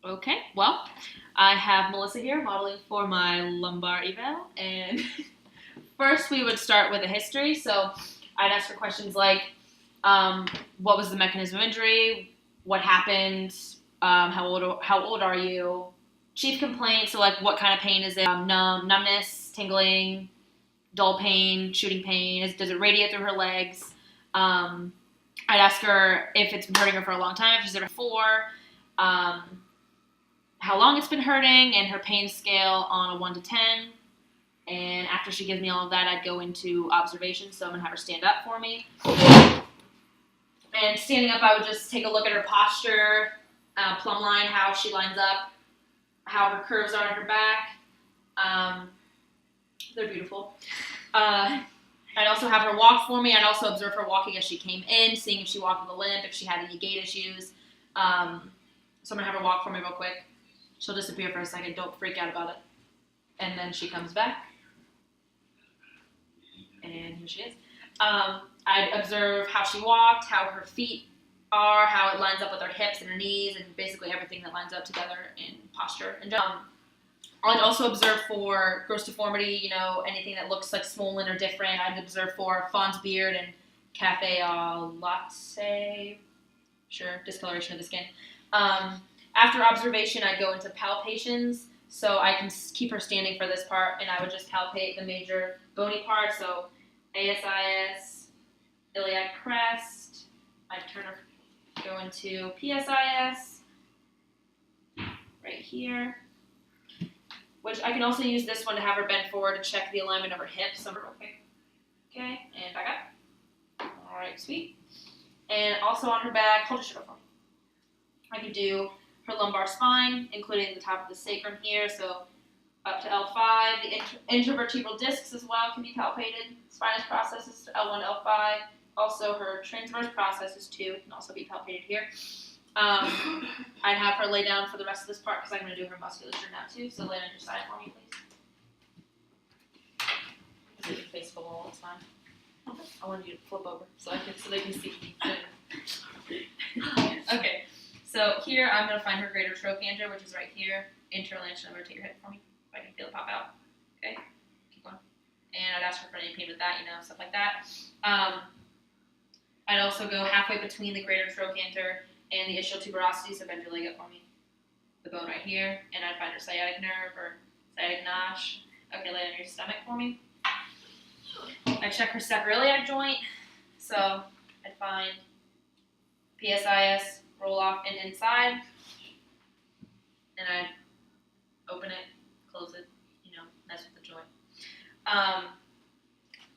Okay, well, I have Melissa here modeling for my lumbar eval, and first we would start with a history. So I'd ask her questions like, what was the mechanism of injury? What happened? How old are you? Chief complaints, so like what kind of pain is it? Numbness, tingling, dull pain, shooting pain. Does it radiate through her legs? Um, I'd ask her if it's been hurting her for a long time, if she's ever before. Um, how long it's been hurting, and her pain scale on a 1 to 10. And after she gives me all of that, I'd go into observation. So I'm going to have her stand up for me. And standing up, I would just take a look at her posture, plumb line, how she lines up, how her curves are on her back. They're beautiful. I'd also have her walk for me. I'd also observe her walking as she came in, seeing if she walked with a limp, if she had any gait issues. So I'm going to have her walk for me real quick. She'll disappear for a second. Don't freak out about it. And then she comes back. And here she is. I'd observe how she walked, how her feet are, how it lines up with her hips and her knees, and basically everything that lines up together in posture. And I'd also observe for gross deformity, anything that looks like swollen or different. I'd observe for fawn's beard and cafe au latte, discoloration of the skin. After observation, I'd go into palpations, so I can keep her standing for this part, and I would just palpate the major bony parts, so ASIS, iliac crest. I'd go into PSIS, right here, which I can also use this one to have her bend forward to check the alignment of her hips. So real quick. Okay, and back up. All right, sweet. And also on her back, hold your shoulder for me. I could do her lumbar spine, including the top of the sacrum here, so up to L5. The intervertebral discs as well can be palpated. Spinous processes to L1 to L5. Also, her transverse processes too can also be palpated here. I'd have her lay down for the rest of this part because I'm going to do her musculature now too. So lay on your side for me, please. If you face the wall, it's fine. I wanted you to flip over so they can see me. Okay. So here I'm going to find her greater trochanter, which is right here. Interlance, and rotate your hip for me if I can feel it pop out. Okay, keep going. And I'd ask her for any pain with that, stuff like that. I'd also go halfway between the greater trochanter and the ischial tuberosity, so bend your leg up for me. The bone right here, and I'd find her sciatic nerve or sciatic notch. Okay, lay on your stomach for me. I check her sacroiliac joint, so I'd find PSIS, roll off and inside, and I'd open it, close it, mess with the joint.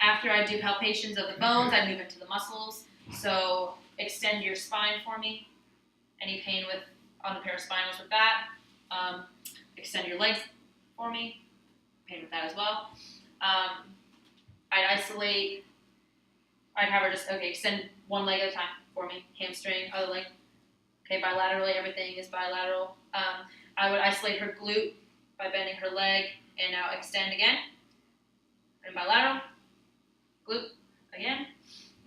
After I do palpations of the bones, I move into the muscles. So extend your spine for me. Any pain on the paraspinals with that. Extend your legs for me. Pain with that as well. I'd isolate. I'd have her extend one leg at a time for me. Hamstring, other leg. Okay, bilaterally, everything is bilateral. I would isolate her glute by bending her leg, and now extend again. And bilateral, glute, again.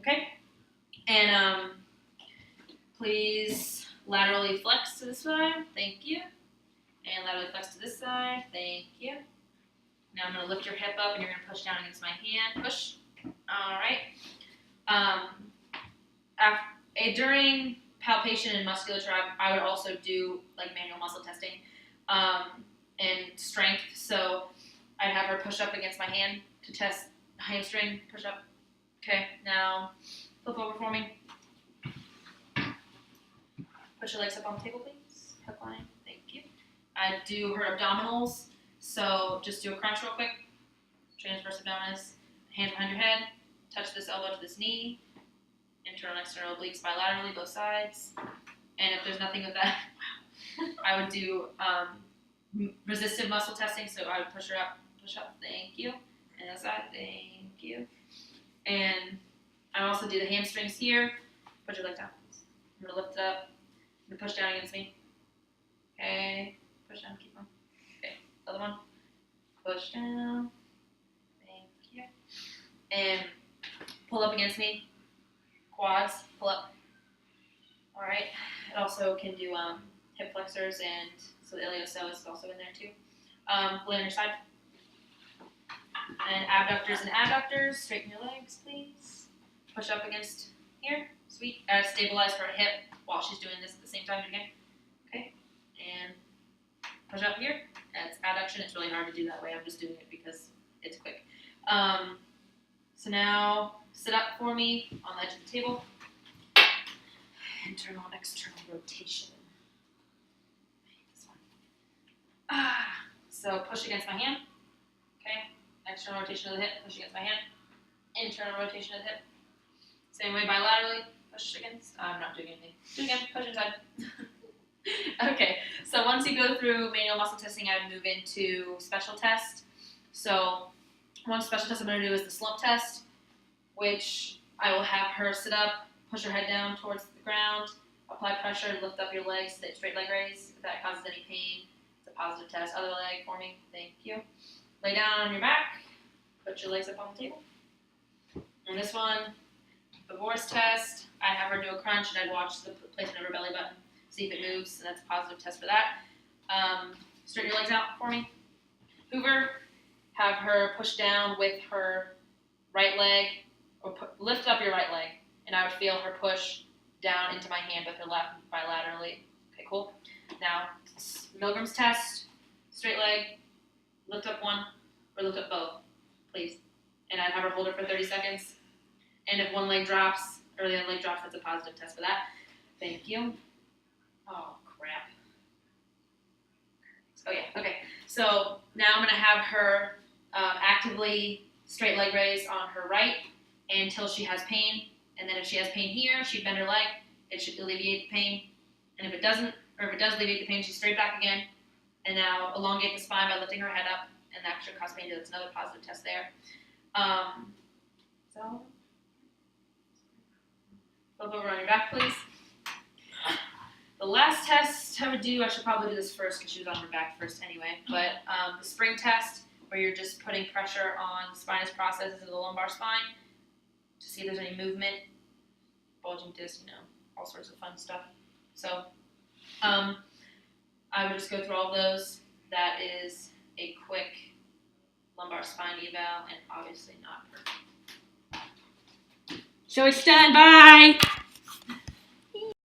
Okay? And please laterally flex to this side. Thank you. And laterally flex to this side. Thank you. Now I'm going to lift your hip up, and you're going to push down against my hand. Push. All right. During palpation and musculature, I would also do like manual muscle testing and strength. So I'd have her push up against my hand to test hamstring, push up. Okay, now flip over for me. Push your legs up on the table, please. Hook line, thank you. I do her abdominals. So just do a crunch real quick. Transverse abdominis, hands behind your head. Touch this elbow to this knee. Internal and external obliques bilaterally, both sides. And if there's nothing with that, I would do resistive muscle testing. So I would push her up, push up, thank you. And that side, thank you. And I also do the hamstrings here. Put your leg down, please. I'm going to lift it up. I'm going to push down against me. Okay, push down, keep going. Okay, other one. Push down. Thank you. And pull up against me. Quads, pull up. All right. It also can do hip flexors, and so the iliopsoas is also in there too. Lay on your side. And abductors and adductors. Straighten your legs, please. Push up against here. Sweet. Stabilize her hip while she's doing this at the same time again. Okay. And push up here. That's adduction. It's really hard to do that way. I'm just doing it because it's quick. So now sit up for me on the edge of the table. Internal, external rotation. This one. So push against my hand. Okay. External rotation of the hip. Push against my hand. Internal rotation of the hip. Same way bilaterally. Push against. I'm not doing anything. Do it again. Push inside. Okay. So once you go through manual muscle testing, I move into special test. So one special test I'm going to do is the slump test, which I will have her sit up, push her head down towards the ground, apply pressure, lift up your legs, straight leg raise. If that causes any pain, it's a positive test. Other leg for me. Thank you. Lay down on your back. Put your legs up on the table. And this one, the Boris test, I have her do a crunch and I'd watch the placement of her belly button, see if it moves, and that's a positive test for that. Straighten your legs out for me. Hoover, have her push down with her right leg, or lift up your right leg, and I would feel her push down into my hand with her left bilaterally. Okay, cool. Now, Milgram's test, straight leg, lift up one, or lift up both, please. And I'd have her hold it for 30 seconds. And if one leg drops, or the other leg drops, that's a positive test for that. Thank you. Oh, crap. Oh, yeah, okay. So now I'm going to have her actively straight leg raise on her right until she has pain. And then if she has pain here, she'd bend her leg. It should alleviate the pain. And if it doesn't, or if it does alleviate the pain, she's straight back again. And now elongate the spine by lifting her head up. And that should cause pain. That's another positive test there. So, flip over on your back, please. The last test I would do, I should probably do this first because she was on her back first anyway, but the spring test, where you're just putting pressure on the spinous processes of the lumbar spine to see if there's any movement, bulging disc, all sorts of fun stuff. So I would just go through all those. That is a quick lumbar spine eval, and obviously not perfect. Shall we stand by?